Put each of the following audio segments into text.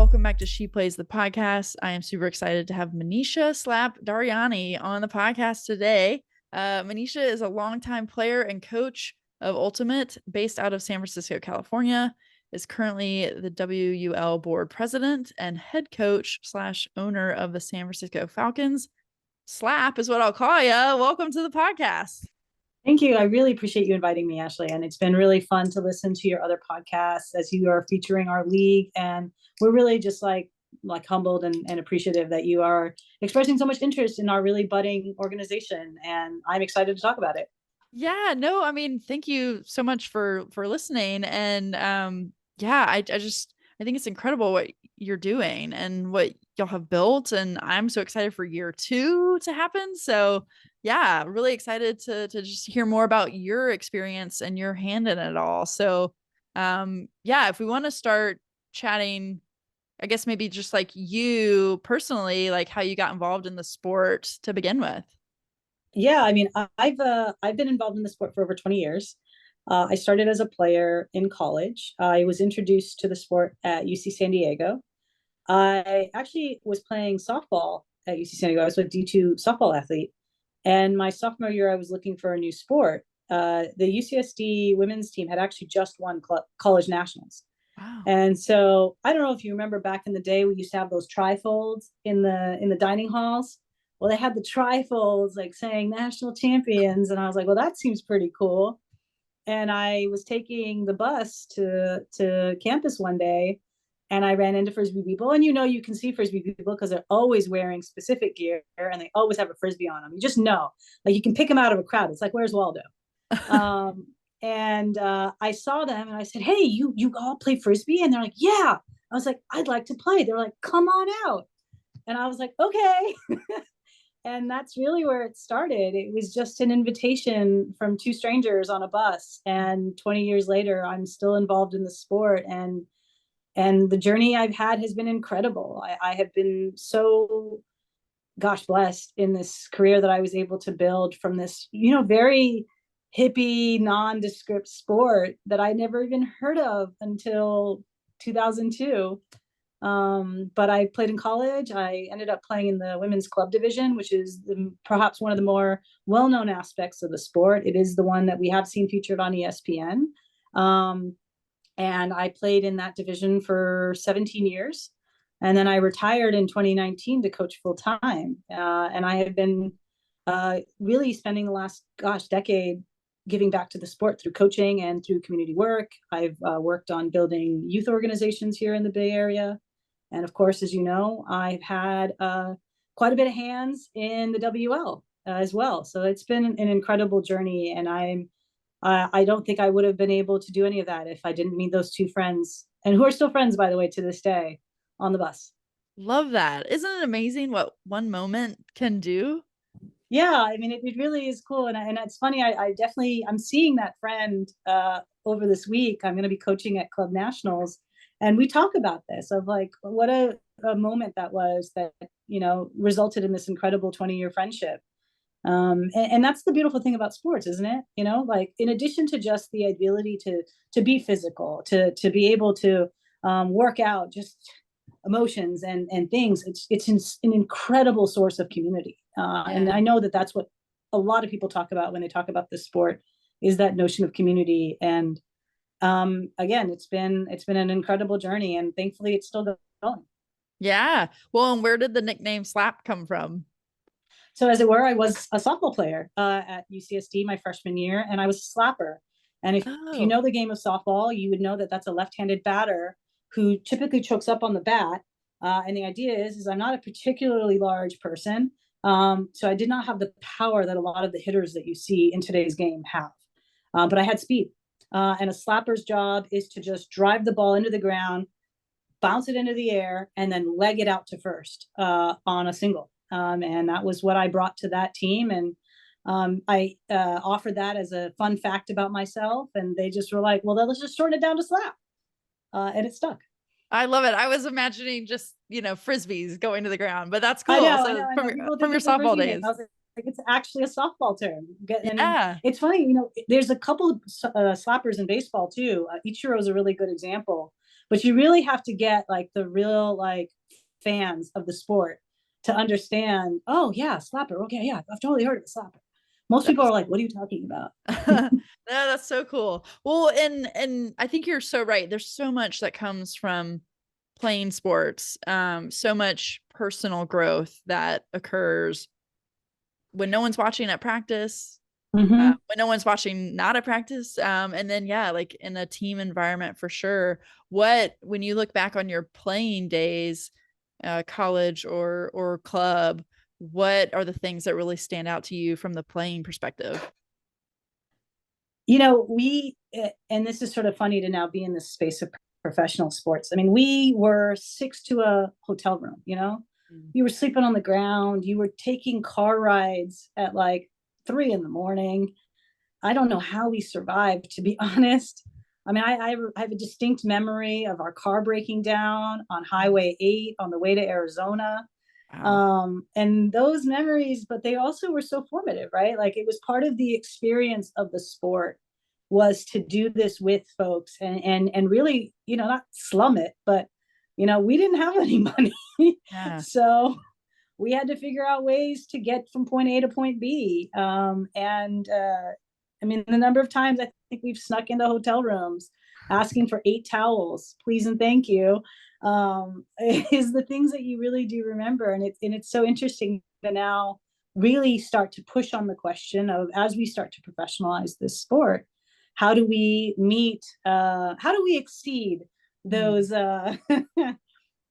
welcome back to She Plays the Podcast. I am super excited to have Manisha Slap Daryani on the podcast today. Manisha is a longtime player and coach of Ultimate based out of San Francisco, California, is currently the WUL board president and head coach / owner of the San Francisco Falcons. Slap is what I'll call you. Welcome to the podcast. Thank you. I really appreciate you inviting me, Ashley. And it's been really fun to listen to your other podcasts as you are featuring our league. And we're really just like humbled and appreciative that you are expressing so much interest in our really budding organization. And I'm excited to talk about it. Yeah, no, I mean, thank you so much for listening. And I think it's incredible what you're doing and what y'all have built. And I'm so excited for year 2 to happen. So yeah, really excited to just hear more about your experience and your hand in it all. So if we want to start chatting, I guess maybe just like you personally, like how you got involved in the sport to begin with. Yeah, I mean, I've been involved in the sport for over 20 years. I started as a player in college. I was introduced to the sport at UC San Diego. I actually was playing softball at UC San Diego. I was a D2 softball athlete. And my sophomore year, I was looking for a new sport. The UCSD women's team had actually just won college nationals. Wow. And so I don't know if you remember back in the day, we used to have those trifolds in the dining halls. Well, they had the trifolds like saying national champions. And I was like, well, that seems pretty cool. And I was taking the bus to campus one day and I ran into Frisbee people. And you can see Frisbee people because they're always wearing specific gear and they always have a Frisbee on them. You just know, like you can pick them out of a crowd. It's like, where's Waldo? I saw them and I said, hey, you all play Frisbee? And they're like, yeah. I was like, I'd like to play. They're like, come on out. And I was like, okay. And that's really where it started. It was just an invitation from two strangers on a bus. And 20 years later, I'm still involved in the sport. And the journey I've had has been incredible. I have been so, blessed in this career that I was able to build from this, very hippie, nondescript sport that I never even heard of until 2002. But I played in college. I ended up playing in the women's club division, which is perhaps one of the more well-known aspects of the sport. It is the one that we have seen featured on ESPN. And I played in that division for 17 years. And then I retired in 2019 to coach full time. And I have been really spending the last, decade giving back to the sport through coaching and through community work. I've worked on building youth organizations here in the Bay Area. And of course, as you know, I've had quite a bit of hands in the WL as well. So it's been an incredible journey. And I don't think I would have been able to do any of that if I didn't meet those two friends, and who are still friends, by the way, to this day, on the bus. Love that. Isn't it amazing what one moment can do? Yeah, I mean, it really is cool. And it's funny, I'm seeing that friend over this week. I'm going to be coaching at Club Nationals. And we talk about this of like, what a moment that was that, resulted in this incredible 20-year friendship. And that's the beautiful thing about sports, isn't it? Like in addition to just the ability to be physical, to be able to work out just emotions and things, it's an incredible source of community. And I know that that's what a lot of people talk about when they talk about this sport, is that notion of community. And again, it's been an incredible journey, and thankfully it's still going. Yeah. Well, and where did the nickname Slap come from? So as it were, I was a softball player at UCSD my freshman year, and I was a slapper. And if you know the game of softball, you would know that that's a left-handed batter who typically chokes up on the bat. And the idea is I'm not a particularly large person. So I did not have the power that a lot of the hitters that you see in today's game have. But I had speed. And a slapper's job is to just drive the ball into the ground, bounce it into the air, and then leg it out to first on a single. And that was what I brought to that team. And I offered that as a fun fact about myself. And they just were like, well, then let's just shorten it down to slap. And it stuck. I love it. I was imagining just, Frisbees going to the ground, but that's cool. I know. From your softball days. I was like, it's actually a softball term. And it's funny, there's a couple of slappers in baseball too. Ichiro is a really good example, But you really have to get like the real like fans of the sport to understand, oh yeah, slapper. Okay, yeah, I've totally heard of a slapper. Most people That's are like, what are you talking about? no, that's so cool. Well, and I think you're so right. There's so much that comes from playing sports. So much personal growth that occurs when no one's watching at practice, Mm-hmm. when no one's watching not at practice. And then yeah, like in a team environment for sure. What when you look back on your playing days, college or club, what are the things that really stand out to you from the playing perspective? And this is sort of funny to now be in this space of professional sports. I mean, we were 6 to a hotel room, Mm. you were sleeping on the ground, you were taking car rides at like 3 in the morning. I don't know how we survived, to be honest. I mean, I have a distinct memory of our car breaking down on Highway 8 on the way to Arizona. Wow. And those memories, but they also were so formative, right? Like it was part of the experience of the sport was to do this with folks and really, not slum it, but we didn't have any money. Yeah. So we had to figure out ways to get from point A to point B. And I mean, the number of times I think we've snuck into hotel rooms asking for 8 towels, please and thank you, is the things that you really do remember. And it's so interesting to now really start to push on the question of, as we start to professionalize this sport, how do we meet, how do we exceed Mm. those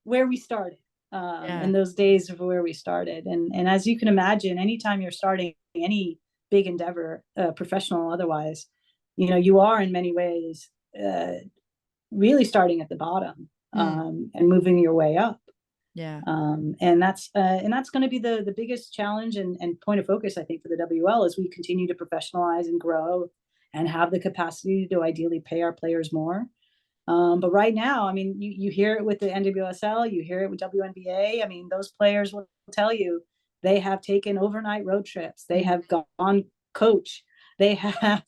where we started, Yeah. in those days of where we started. And as you can imagine, anytime you're starting any big endeavor, professional, otherwise, you are in many ways really starting at the bottom, Mm. and moving your way up. Yeah. And that's going to be the biggest challenge and point of focus, I think, for the WL as we continue to professionalize and grow and have the capacity to ideally pay our players more. But right now, I mean, you hear it with the NWSL, you hear it with WNBA. I mean, those players will tell you they have taken overnight road trips. They Mm. have gone coach. They have,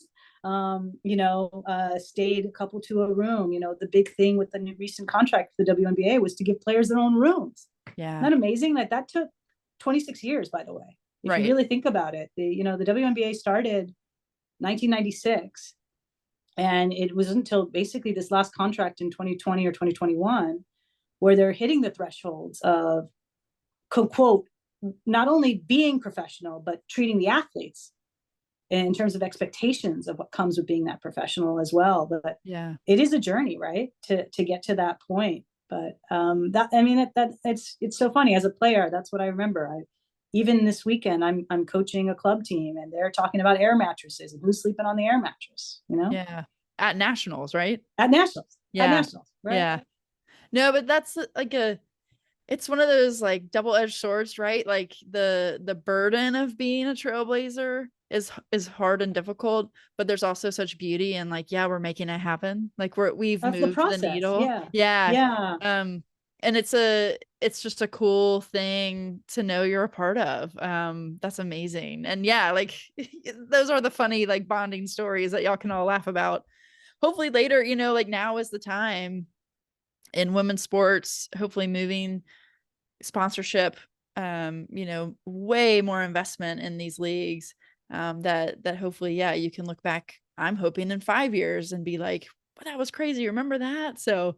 stayed a couple to a room. The big thing with the new recent contract for the WNBA was to give players their own rooms. Yeah. Isn't that amazing? Like that took 26 years, by the way. If you Right. really think about it, the WNBA started 1996. And it was until basically this last contract in 2020 or 2021 where they're hitting the thresholds of, quote, not only being professional, but treating the athletes in terms of expectations of what comes with being that professional as well. But Yeah. it is a journey, right? To get to that point. But that, I mean, that it's so funny as a player. That's what I remember. Even this weekend, I'm coaching a club team, and they're talking about air mattresses and who's sleeping on the air mattress. Yeah. At nationals, right? At nationals, Yeah. right? Yeah. No, but that's like it's one of those like double-edged swords, right? Like the burden of being a trailblazer is hard and difficult, but there's also such beauty and like, yeah, we're making it happen. Like we've Of the moved the process. needle. Yeah. Yeah. Yeah. And it's just a cool thing to know you're a part of. That's amazing. And yeah, like those are the funny like bonding stories that y'all can all laugh about. Hopefully later, like now is the time in women's sports, hopefully moving sponsorship, way more investment in these leagues, that hopefully, yeah, you can look back, I'm hoping in 5 years and be like, well, that was crazy, remember that? So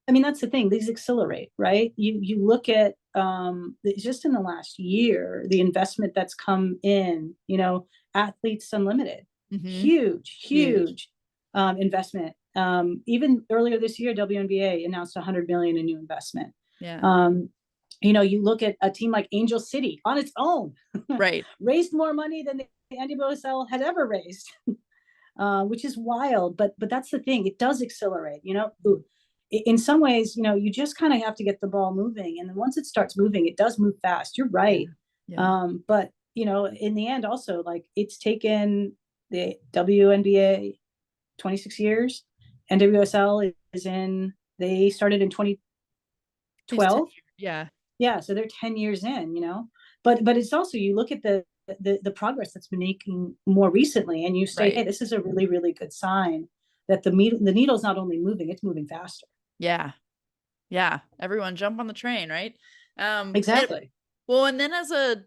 I mean, that's the thing. These accelerate, right? You look at, just in the last year, the investment that's come in, Athletes Unlimited, mhm, huge, huge. huge investment. Even earlier this year, WNBA announced 100 million in new investment. Yeah. Um, you look at a team like Angel City on its own, Right. raised more money than the NWSL had ever raised, which is wild. But that's the thing; it does accelerate. In some ways, you just kind of have to get the ball moving, and then once it starts moving, it does move fast. You're Yeah. right. Yeah. But in the end, also like it's taken the WNBA 26 years, NWSL is in. They started in It's 10 2012. years. Yeah. Yeah, so they're 10 years in. But it's also, you look at the progress that's been making more recently, and you say, hey, Right. this is a really, really good sign that the needle's not only moving, it's moving faster. Yeah. Yeah. Everyone jump on the train, right? And Exactly. well, and then as a,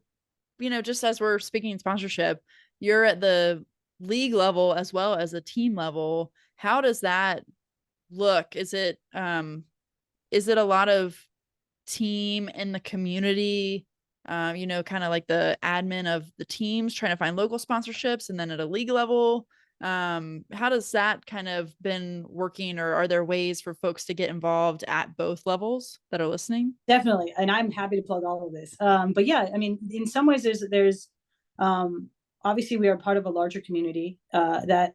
just as we're speaking sponsorship, you're at the league level as well as a team level. How does that look? Is it a lot of team in the community, kind of like the admin of the teams trying to find local sponsorships, and then at a league level, how does that kind of been working, or are there ways for folks to get involved at both levels that are listening? Definitely, and I'm happy to plug all of this. But yeah, I mean, in some ways, there's um, obviously we are part of a larger community that,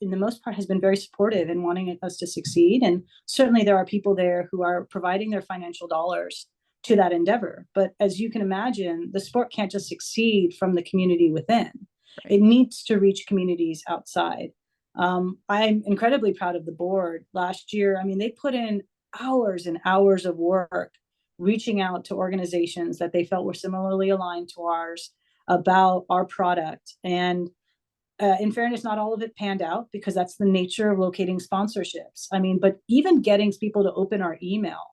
in the most part, has been very supportive in wanting us to succeed, and certainly there are people there who are providing their financial dollars to that endeavor. But as you can imagine, the sport can't just succeed from the community within; Right. it needs to reach communities outside. I'm incredibly proud of the board. Last year, I mean, they put in hours and hours of work reaching out to organizations that they felt were similarly aligned to ours about our product. And in fairness, not all of it panned out because that's the nature of locating sponsorships. I mean, but even getting people to open our email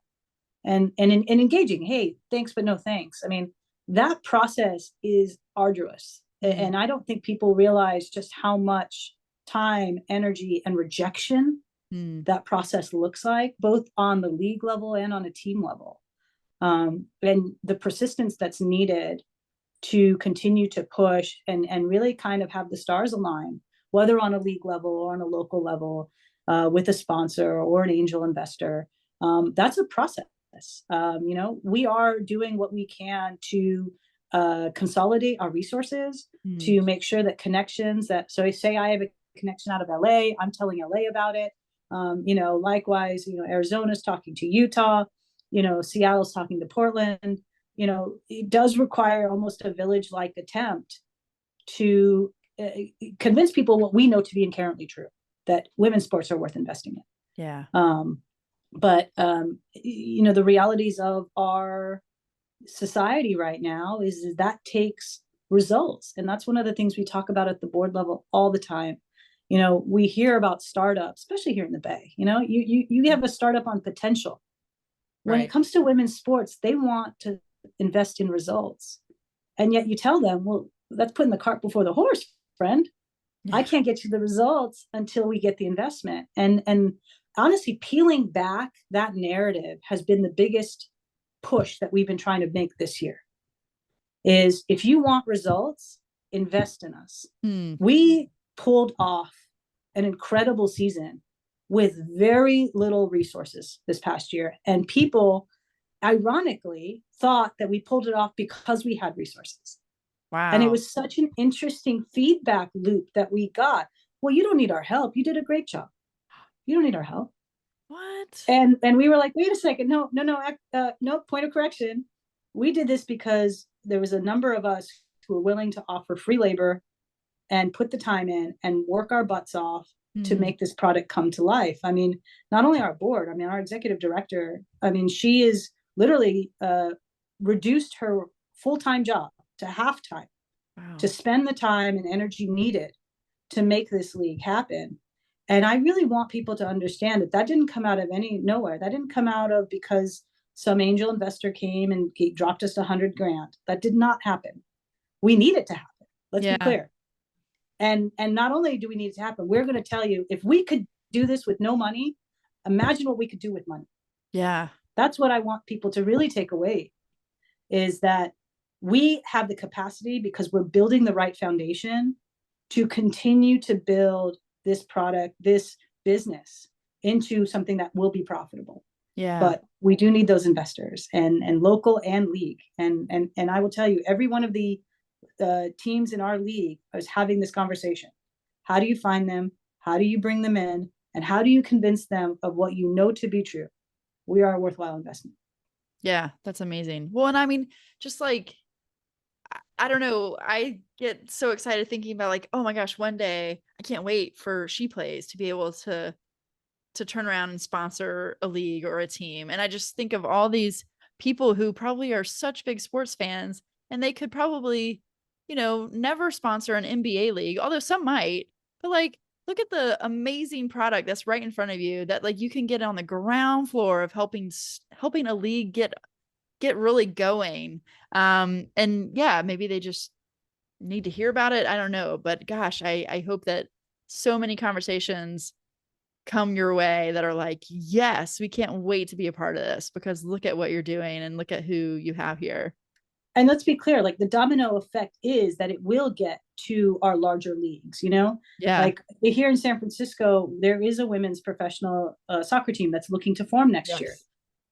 and engaging, hey, thanks, but no thanks. I mean, that process is arduous. Mm. And I don't think people realize just how much time, energy, and rejection Mm. that process looks like, both on the league level and on a team level. And the persistence that's needed to continue to push and really kind of have the stars align, whether on a league level or on a local level, with a sponsor or an angel investor. That's a process. We are doing what we can to consolidate our resources, Mm. to make sure that connections that, so say I have a connection out of LA, I'm telling LA about it. Likewise, Arizona's talking to Utah, Seattle's talking to Portland. It does require almost a village like attempt to convince people what we know to be inherently true, that women's sports are worth investing Yeah. in. But the realities of our society right now is that takes results. And that's one of the things we talk about at the board level all the time. We hear about startups, especially here in the Bay. You have a startup on potential. When it Right. comes to women's sports, they want to invest in results. And yet you tell them, well, that's putting the cart before the horse, friend. I Yeah. can't get you the results until we get the investment. And honestly, peeling back that narrative has been the biggest push that we've been trying to make this year. Is if you want results, invest in us. Mm. We pulled off an incredible season with very little resources this past year, and people ironically thought that we pulled it off because we had resources. And it Wow. was such an interesting feedback loop that we got. Well, you don't need our help. You did a great job. You don't need our help. What? And we were like, wait a second, no, point of correction. We did this because there was a number of us who were willing to offer free labor and put the time in and work our butts off to Mm. make this product come to life. I mean, not only our board, I mean, our executive director, I mean, she is literally reduced her full-time job to half-time to Wow. spend the time and energy needed to make this league happen. And I really want people to understand that that didn't come out of any nowhere. That didn't come out of because some angel investor came and dropped us 100 grand. That did not happen. We need it to happen. Let's be Yeah. clear. And not only do we need it to happen, we're going to tell you, if we could do this with no money, imagine what we could do with money. Yeah. That's what I want people to really take away, is that we have the capacity, because we're building the right foundation, to continue to build this product, this business, into something that will be profitable. Yeah. But we do need those investors, and local and league. And I will tell you, every one of the teams in our league is having this conversation. How do you find them? How do you bring them in? And how do you convince them of what you know to be true? We are a worthwhile investment. Yeah. That's amazing. Well, and I mean, just like, I don't know. I get so excited thinking about, like, oh my gosh, one day I can't wait for She Plays to be able to turn around and sponsor a league or a team. And I just think of all these people who probably are such big sports fans, and they could probably, never sponsor an NBA league, although some might, but like look at the amazing product that's right in front of you that like you can get on the ground floor of helping a league get really going. And yeah, maybe they just need to hear about it. I don't know, but gosh, I hope that so many conversations come your way that are like, yes, we can't wait to be a part of this because look at what you're doing and look at who you have here. And let's be clear, like the domino effect is that it will get to our larger leagues, you know, Yeah. like here in San Francisco, there is a women's professional soccer team that's looking to form next year. Yes.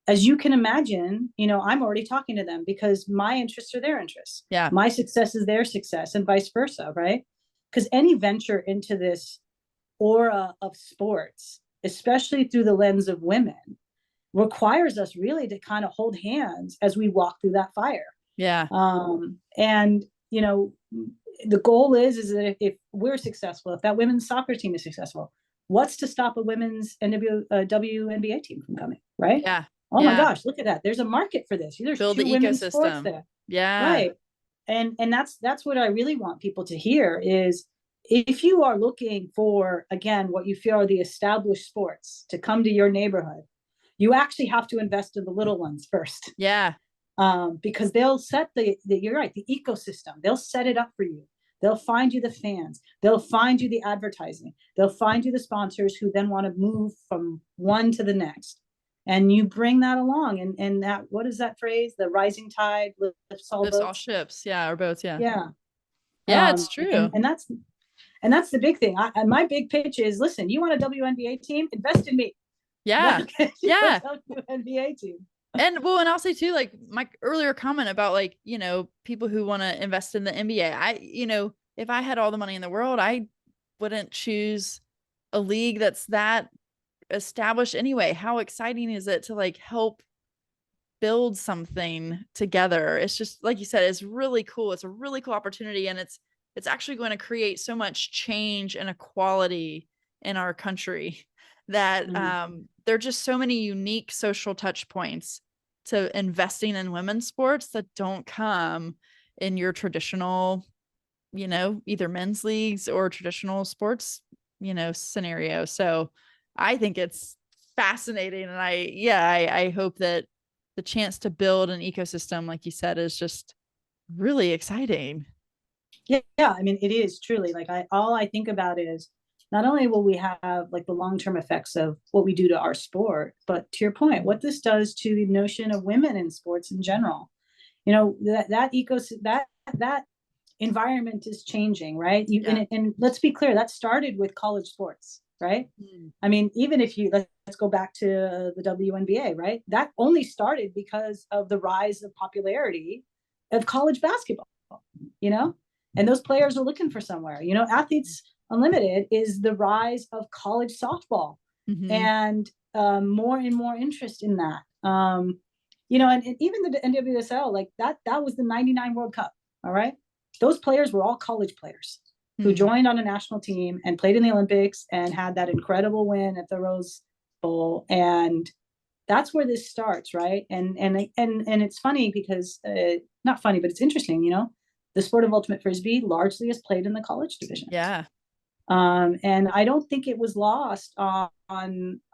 As you can imagine, you know, I'm already talking to them because my interests are their interests. Yeah. My success is their success and vice versa, right? Because any venture into this aura of sports, especially through the lens of women, requires us really to kind of hold hands as we walk through that fire. Yeah. And you know, the goal is that if we're successful, if that women's soccer team is successful, what's to stop a women's WNBA team from coming, right? Yeah. Oh my Yeah. gosh, look at that! There's a market for this. There's Build the two women's sports ecosystem. there, Yeah. right? And that's what I really want people to hear is if you are looking for again what you feel are the established sports to come to your neighborhood, you actually have to invest in the little ones first. Yeah. Because they'll set you're right, the ecosystem. They'll set it up for you. They'll find you the fans. They'll find you the advertising. They'll find you the sponsors who then want to move from one to the next. And you bring that along. And that, what is that phrase? The rising tide lifts all Lifts all boats. ships. Yeah. Or boats. Yeah. Yeah. Yeah. It's true. And that's the big thing. My big pitch is, listen, you want a WNBA team? Invest in me. Yeah. Yeah. WNBA team. And well, and I'll say too, like my earlier comment about like, you know, people who want to invest in the NBA. If I had all the money in the world, I wouldn't choose a league that's that established anyway. How exciting is it to like help build something together? It's just like you said, it's really cool. It's a really cool opportunity, and it's actually going to create so much change and equality in our country that there are just so many unique social touch points to investing in women's sports that don't come in your traditional, either men's leagues or traditional sports, scenario. So I think it's fascinating. And I hope that the chance to build an ecosystem, like you said, is just really exciting. Yeah, I mean, it is truly like all I think about is not only will we have like the long-term effects of what we do to our sport, but to your point, what this does to the notion of women in sports in general. You know, that ecosystem, that environment is changing, right? And let's be clear, that started with college sports, right? I mean, even if let's go back to the WNBA, right? That only started because of the rise of popularity of college basketball, you know? And those players are looking for somewhere. You know, Athletes Unlimited is the rise of college softball, and more and more interest in that. And even the NWSL, like that was the '99 World Cup. All right, those players were all college players who joined on a national team and played in the Olympics and had that incredible win at the Rose Bowl. And that's where this starts, right? And it's funny because not funny, but it's interesting. You know, the sport of ultimate frisbee largely is played in the college division. Yeah. And I don't think it was lost on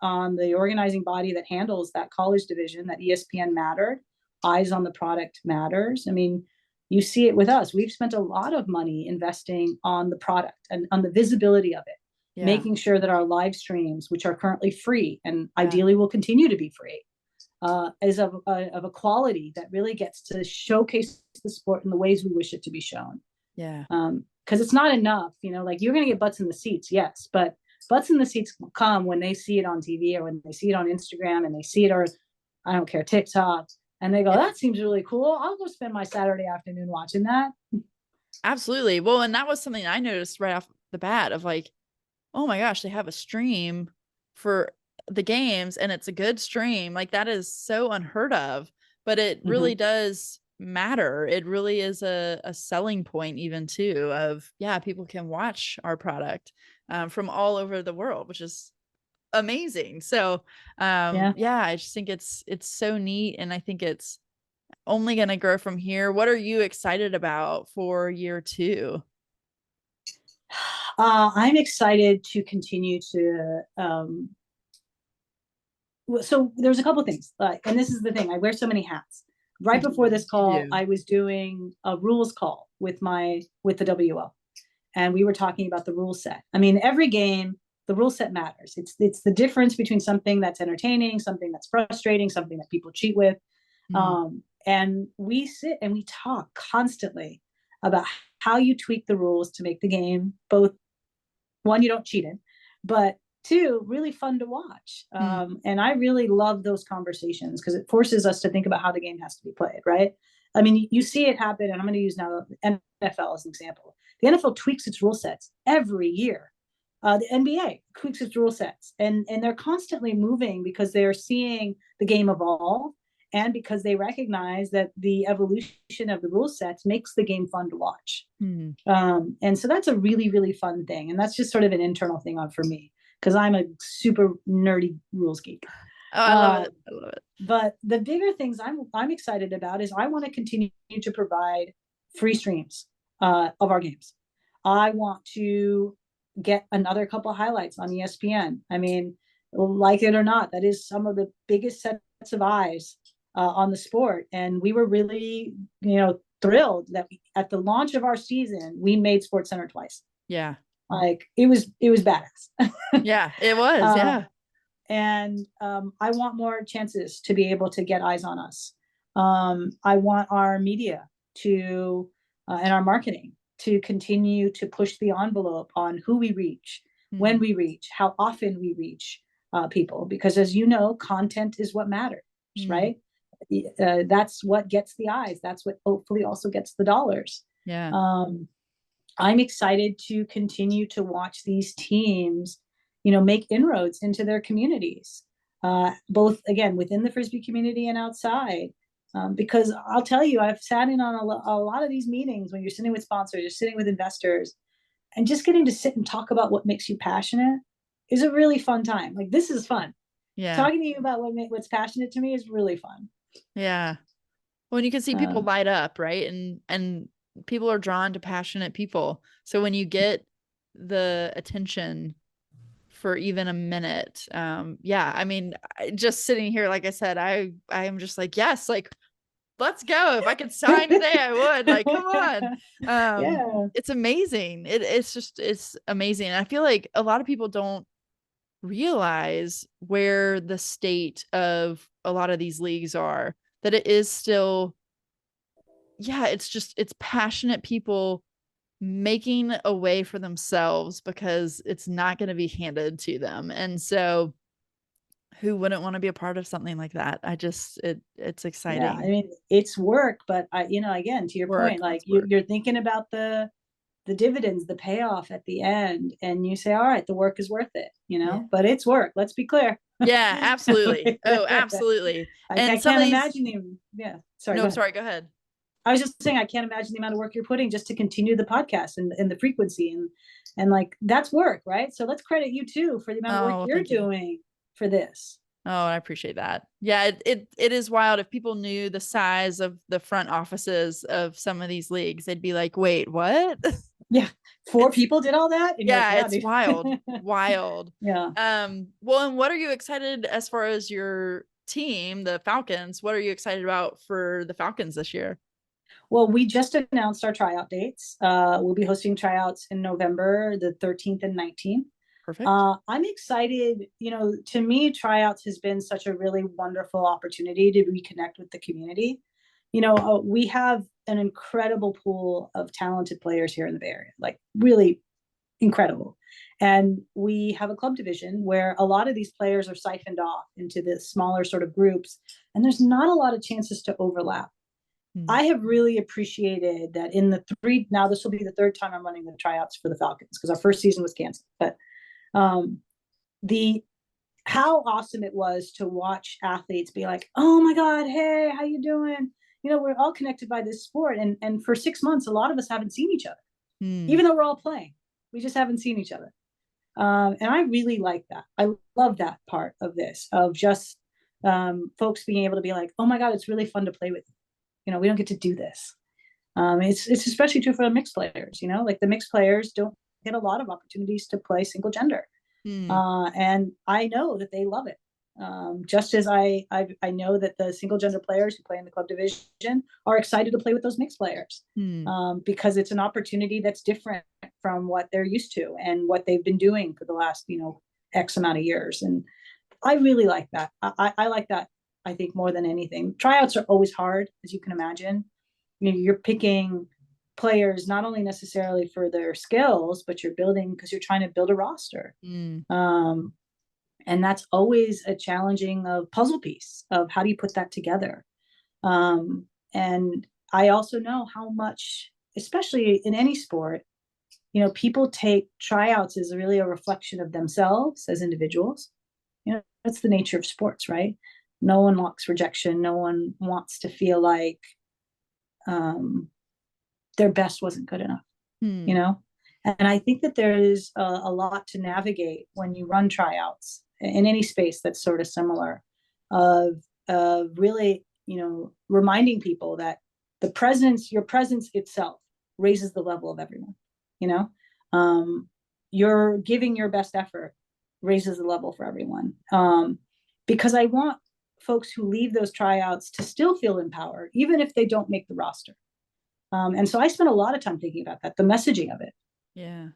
the organizing body that handles that college division, that ESPN mattered. Eyes on the product matters. I mean, you see it with us. We've spent a lot of money investing on the product and on the visibility of it, making sure that our live streams, which are currently free and ideally will continue to be free, is of a quality that really gets to showcase the sport in the ways we wish it to be shown. Yeah. Because it's not enough, like you're going to get butts in the seats, yes, but butts in the seats come when they see it on TV or when they see it on Instagram and they see it, or I don't care, TikTok, and they go, that seems really cool. I'll go spend my Saturday afternoon watching that. Absolutely. Well, and that was something I noticed right off the bat of like, oh my gosh, they have a stream for the games and it's a good stream. Like that is so unheard of, but it really does matter. It really is a selling point even too of, people can watch our product from all over the world, which is amazing. So I just think it's so neat. And I think it's only going to grow from here. What are you excited about for year 2? I'm excited to continue to so there's a couple of things, and this is the thing, I wear so many hats. Right before this call, I was doing a rules call with the WL, and we were talking about the rule set. I mean, every game, the rule set matters. It's the difference between something that's entertaining, something that's frustrating, something that people cheat with. And we sit and we talk constantly about how you tweak the rules to make the game both, one, you don't cheat in, but two, really fun to watch. And I really love those conversations because it forces us to think about how the game has to be played, right? I mean, you see it happen, and I'm going to use now the NFL as an example. The NFL tweaks its rule sets every year. The NBA tweaks its rule sets, and they're constantly moving because they're seeing the game evolve, and because they recognize that the evolution of the rule sets makes the game fun to watch. And so that's a really, really fun thing. And that's just sort of an internal thing for me, because I'm a super nerdy rules geek. Oh, I love it. I love it. But the bigger things I'm excited about is I want to continue to provide free streams of our games. I want to get another couple highlights on ESPN. I mean, like it or not, that is some of the biggest sets of eyes on the sport. And we were really, thrilled that at the launch of our season, we made SportsCenter twice. Yeah. Like it was badass. Yeah, it was. Yeah. And I want more chances to be able to get eyes on us. I want our media to and our marketing to continue to push the envelope on who we reach, when we reach, how often we reach people, because as you know, content is what matters, right? That's what gets the eyes. That's what hopefully also gets the dollars. Yeah. I'm excited to continue to watch these teams, make inroads into their communities, both again within the Frisbee community and outside. Because I'll tell you, I've sat in on a lot of these meetings when you're sitting with sponsors, you're sitting with investors, and just getting to sit and talk about what makes you passionate is a really fun time. Like, this is fun. Yeah. Talking to you about what's passionate to me is really fun. Yeah. When you can see people light up, right? And people are drawn to passionate people. So when you get the attention for even a minute, I mean, just sitting here, like I said, I am just like, yes, like, let's go. If I could sign today, I would. Like, come on. It's amazing. It's amazing. And I feel like a lot of people don't realize where the state of a lot of these leagues are, that it is still, it's passionate people making a way for themselves because it's not going to be handed to them. And so who wouldn't want to be a part of something like that? It's exciting. Yeah, I mean, it's work, but again, to your point, like you're thinking about the dividends, the payoff at the end, and you say, all right, the work is worth it, but it's work. Let's be clear. Yeah, absolutely. Oh, absolutely. I can't imagine even. Yeah. Sorry. No, sorry. Go ahead. I was just saying, I can't imagine the amount of work you're putting just to continue the podcast and the frequency and like, that's work, right? So let's credit you too for the amount of work you're doing for this. Oh, I appreciate that. Yeah, it is wild. If people knew the size of the front offices of some of these leagues, they'd be like, wait, what? Yeah. Four people did all that? And yeah, it's wild. Wild. Yeah. Well, and what are you excited as far as your team, the Falcons? What are you excited about for the Falcons this year? Well, we just announced our tryout dates. We'll be hosting tryouts in November, the 13th and 19th. Perfect. I'm excited. To me, tryouts has been such a really wonderful opportunity to reconnect with the community. We have an incredible pool of talented players here in the Bay Area, like really incredible. And we have a club division where a lot of these players are siphoned off into the smaller sort of groups, and there's not a lot of chances to overlap. I have really appreciated that now this will be the third time I'm running the tryouts for the Falcons, because our first season was canceled. But how awesome it was to watch athletes be like, oh my God, hey, how you doing? We're all connected by this sport. And for 6 months, a lot of us haven't seen each other, even though we're all playing. We just haven't seen each other. And I really like that. I love that part of this, of just folks being able to be like, oh my God, it's really fun to play with. We don't get to do this. It's especially true for the mixed players, like the mixed players don't get a lot of opportunities to play single gender. And I know that they love it. Just as I know that the single gender players who play in the club division are excited to play with those mixed players, because it's an opportunity that's different from what they're used to and what they've been doing for the last, X amount of years. And I really like that. I like that, I think, more than anything. Tryouts are always hard, as you can imagine. You're picking players not only necessarily for their skills, but you're building, because you're trying to build a roster. And that's always a challenging puzzle piece of how do you put that together. And I also know how much, especially in any sport, people take tryouts as really a reflection of themselves as individuals. That's the nature of sports, right? No one wants rejection. No one wants to feel like their best wasn't good enough, And I think that there is a lot to navigate when you run tryouts in any space that's sort of similar, of really, reminding people that your presence itself raises the level of everyone. You're giving your best effort raises the level for everyone. Because I want folks who leave those tryouts to still feel empowered, even if they don't make the roster. And so I spent a lot of time thinking about that, the messaging of it. Yeah.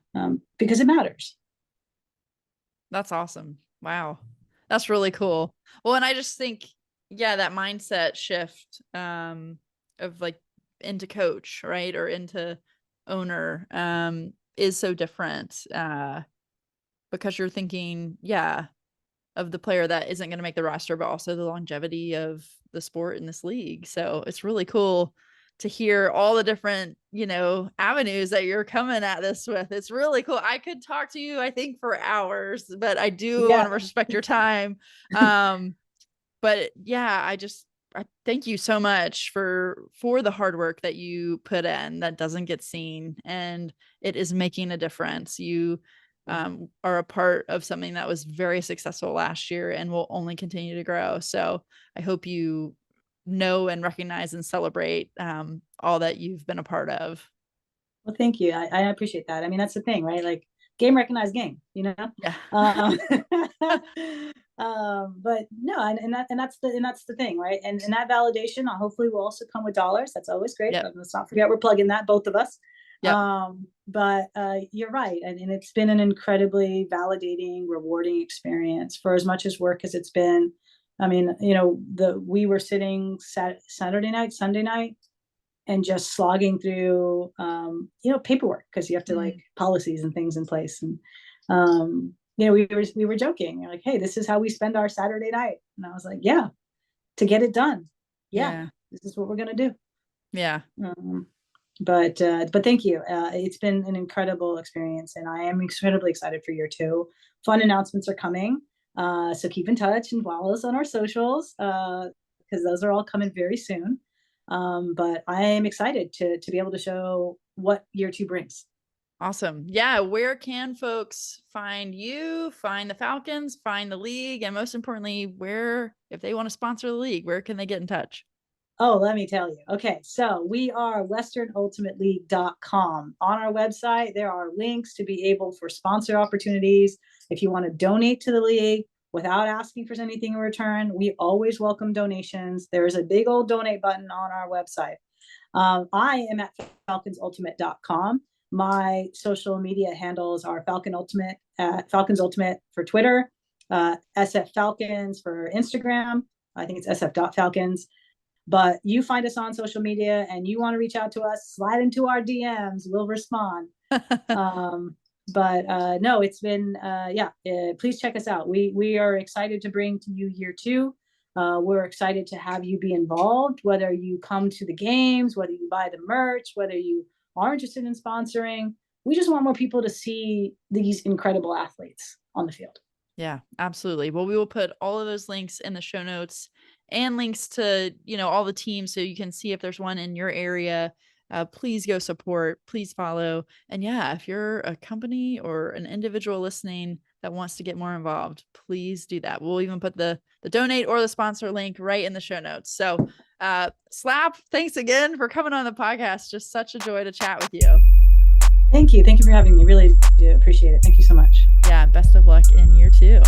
Because it matters. That's awesome. Wow. That's really cool. Well, and I just think, that mindset shift of like into coach, right? Or into owner is so different because you're thinking, of the player that isn't going to make the roster, but also the longevity of the sport in this league. So it's really cool to hear all the different, avenues that you're coming at this with. It's really cool. I could talk to you, I think, for hours, but I do want to respect your time. But I thank you so much for the hard work that you put in that doesn't get seen, and it is making a difference. You are a part of something that was very successful last year and will only continue to grow. So I hope you know and recognize and celebrate all that you've been a part of. Well, thank you. I appreciate that. I mean, that's the thing, right? Like, game recognized game, Yeah. But no, and that's the thing, right? And that validation hopefully will also come with dollars. That's always great. But let's not forget we're plugging that, both of us. But you're right, and it's been an incredibly validating, rewarding experience for as much as work as it's been. I mean, we were sitting Saturday night, Sunday night, and just slogging through, paperwork, because you have to like policies and things in place. And, we were joking. You're like, hey, this is how we spend our Saturday night. And I was like, yeah, to get it done. Yeah. This is what we're going to do. Yeah. But thank you. It's been an incredible experience, and I am incredibly excited for year 2. Fun announcements are coming. So keep in touch and follow us on our socials, because those are all coming very soon. But I am excited to be able to show what year 2 brings. Awesome. Yeah. Where can folks find you, find the Falcons, find the league, and most importantly, if they want to sponsor the league, where can they get in touch? Oh, let me tell you. Okay, so we are westernultimateleague.com. On our website, there are links to be able for sponsor opportunities. If you want to donate to the league without asking for anything in return, we always welcome donations. There is a big old donate button on our website. I am at falconsultimate.com. My social media handles are Falcon Ultimate at Falcons Ultimate for Twitter, SF Falcons for Instagram. I think it's sf.falcons. But you find us on social media and you want to reach out to us, slide into our DMs, we'll respond. But no, it's been, please check us out. We are excited to bring to you year 2. We're excited to have you be involved, whether you come to the games, whether you buy the merch, whether you are interested in sponsoring. We just want more people to see these incredible athletes on the field. Yeah, absolutely. Well, we will put all of those links in the show notes and links to, all the teams, so you can see if there's one in your area. Please go support, please follow. And if you're a company or an individual listening that wants to get more involved, please do that. We'll even put the donate or the sponsor link right in the show notes. So Slap, thanks again for coming on the podcast. Just such a joy to chat with you. Thank you. Thank you for having me. Really do appreciate it. Thank you so much. Yeah, best of luck in year 2.